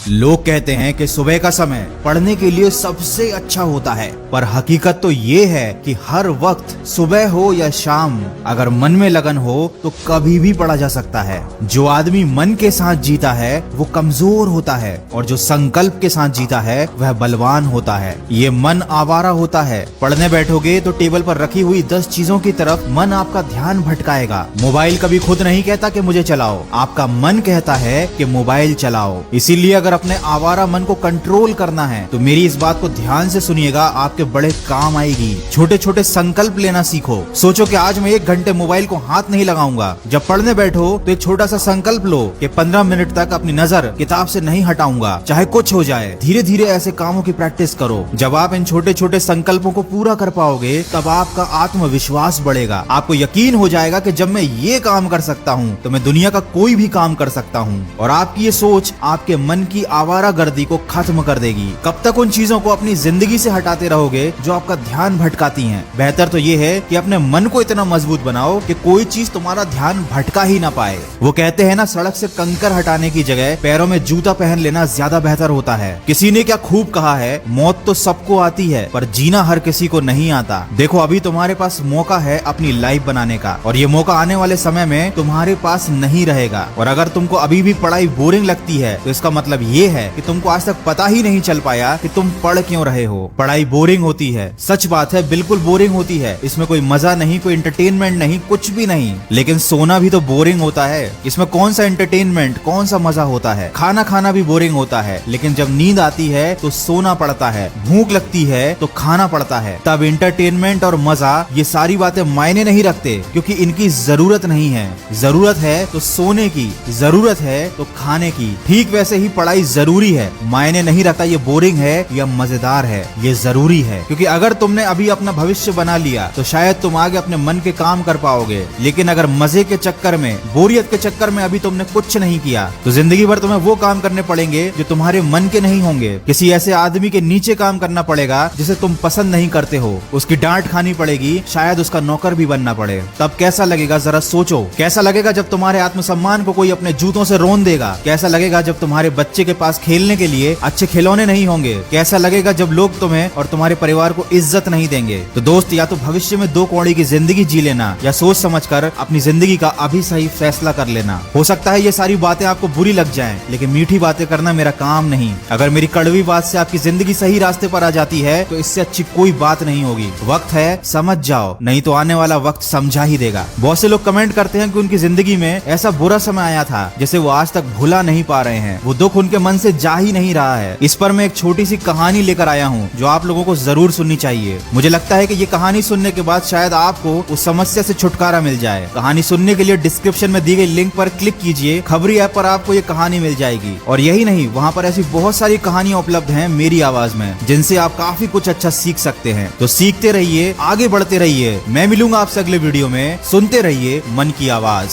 लोग कहते हैं कि सुबह का समय पढ़ने के लिए सबसे अच्छा होता है, पर हकीकत तो ये है कि हर वक्त सुबह हो या शाम अगर मन में लगन हो तो कभी भी पढ़ा जा सकता है। जो आदमी मन के साथ जीता है वो कमजोर होता है और जो संकल्प के साथ जीता है वह बलवान होता है। ये मन आवारा होता है। पढ़ने बैठोगे तो टेबल पर रखी हुई 10 चीजों की तरफ मन आपका ध्यान भटकाएगा। मोबाइल कभी खुद नहीं कहता कि मुझे चलाओ, आपका मन कहता है कि मोबाइल चलाओ। इसीलिए अगर अपने आवारा मन को कंट्रोल करना है तो मेरी इस बात को ध्यान से सुनिएगा, आपके बड़े काम आएगी। छोटे छोटे संकल्प लेना सीखो। सोचो कि आज मैं 1 घंटे मोबाइल को हाथ नहीं लगाऊंगा। जब पढ़ने बैठो तो एक छोटा सा संकल्प लो कि 15 मिनट तक अपनी नजर किताब से नहीं हटाऊंगा, चाहे कुछ हो जाए। धीरे धीरे ऐसे कामों की प्रैक्टिस करो। जब आप इन छोटे छोटे संकल्पों को पूरा कर पाओगे तब आपका आत्मविश्वास बढ़ेगा। आपको यकीन हो जाएगा कि जब मैं ये काम कर सकता हूँ तो मैं दुनिया का कोई भी काम कर सकता हूँ। और आपकी ये सोच आपके मन की आवारागर्दी को खत्म कर देगी। कब तक उन चीजों को अपनी जिंदगी से हटाते रहोगे जो आपका ध्यान भटकाती हैं? बेहतर तो ये है कि अपने मन को इतना मजबूत बनाओ कि कोई चीज तुम्हारा ध्यान भटका ही ना पाए। वो कहते हैं ना, सड़क से कंकर हटाने की जगह पैरों में जूता पहन लेना ज्यादा बेहतर होता है। किसी ने क्या खूब कहा है, मौत तो सबको आती है पर जीना हर किसी को नहीं आता। देखो, अभी तुम्हारे पास मौका है अपनी लाइफ बनाने का, और ये मौका आने वाले समय में तुम्हारे पास नहीं रहेगा। और अगर तुमको अभी भी पढ़ाई बोरिंग लगती है तो इसका मतलब ये है कि तुमको आज तक पता ही नहीं चल पाया कि तुम पढ़ क्यों रहे हो। पढ़ाई बोरिंग होती है, सच बात है, बिल्कुल बोरिंग होती है। इसमें कोई मजा नहीं, कोई एंटरटेनमेंट नहीं, कुछ भी नहीं। लेकिन सोना भी तो बोरिंग होता है। इसमें कौन सा एंटरटेनमेंट, कौन सा मजा होता है? खाना खाना भी बोरिंग होता है, लेकिन जब नींद आती है तो सोना पड़ता है। भूख लगती है तो खाना पड़ता है। तब एंटरटेनमेंट और मजा, ये सारी बातें मायने नहीं रखते, क्योंकि इनकी जरूरत नहीं है। जरूरत है तो सोने की, जरूरत है तो खाने की। ठीक वैसे ही पढ़ाई जरूरी है। मायने नहीं रखता ये बोरिंग है या मजेदार है, ये जरूरी है। क्योंकि अगर तुमने अभी अपना भविष्य बना लिया तो शायद तुम आगे अपने मन के काम कर पाओगे। लेकिन अगर मजे के चक्कर में, बोरियत के चक्कर में अभी तुमने कुछ नहीं किया तो जिंदगी भर तुम्हें वो काम करने पड़ेंगे जो तुम्हारे मन के नहीं होंगे। किसी ऐसे आदमी के नीचे काम करना पड़ेगा जिसे तुम पसंद नहीं करते हो। उसकी डांट खानी पड़ेगी, शायद उसका नौकर भी बनना पड़े। तब कैसा लगेगा जरा सोचो। कैसा लगेगा जब तुम्हारे आत्मसम्मान को कोई अपने जूतों से रौंद देगा? कैसा लगेगा जब तुम्हारे बच्चे के पास खेलने के लिए अच्छे खिलौने नहीं होंगे? कैसा लगेगा जब लोग तुम्हें और तुम्हारे परिवार को इज्जत नहीं देंगे? तो दोस्त, या तो भविष्य में 2 कौड़ी की जिंदगी जी लेना या सोच समझकर अपनी जिंदगी का अभी सही फैसला कर लेना। हो सकता है ये सारी बातें आपको बुरी लग जाएं, लेकिन मीठी बातें करना मेरा काम नहीं। अगर मेरी कड़वी बात से आपकी जिंदगी सही रास्ते पर आ जाती है तो इससे अच्छी कोई बात नहीं होगी। वक्त है, समझ जाओ, नहीं तो आने वाला वक्त समझा ही देगा। बहुत से लोग कमेंट करते हैं कि उनकी जिंदगी में ऐसा बुरा समय आया था जिसे वो आज तक भुला नहीं पा रहे हैं। वो दुख उनके मन से जा ही नहीं रहा है। इस पर मैं एक छोटी सी कहानी लेकर आया हूँ जो आप लोगों को जरूर सुननी चाहिए। मुझे लगता है कि ये कहानी सुनने के बाद शायद आपको उस समस्या से छुटकारा मिल जाए। कहानी सुनने के लिए डिस्क्रिप्शन में दी गई लिंक पर क्लिक कीजिए। खबरी ऐप पर आपको ये कहानी मिल जाएगी। और यही नहीं, वहाँ पर ऐसी बहुत सारी कहानियां उपलब्ध हैं मेरी आवाज में, जिनसे आप काफी कुछ अच्छा सीख सकते हैं। तो सीखते रहिए, आगे बढ़ते रहिए। मैं मिलूंगा आपसे अगले वीडियो में। सुनते रहिए मन की आवाज।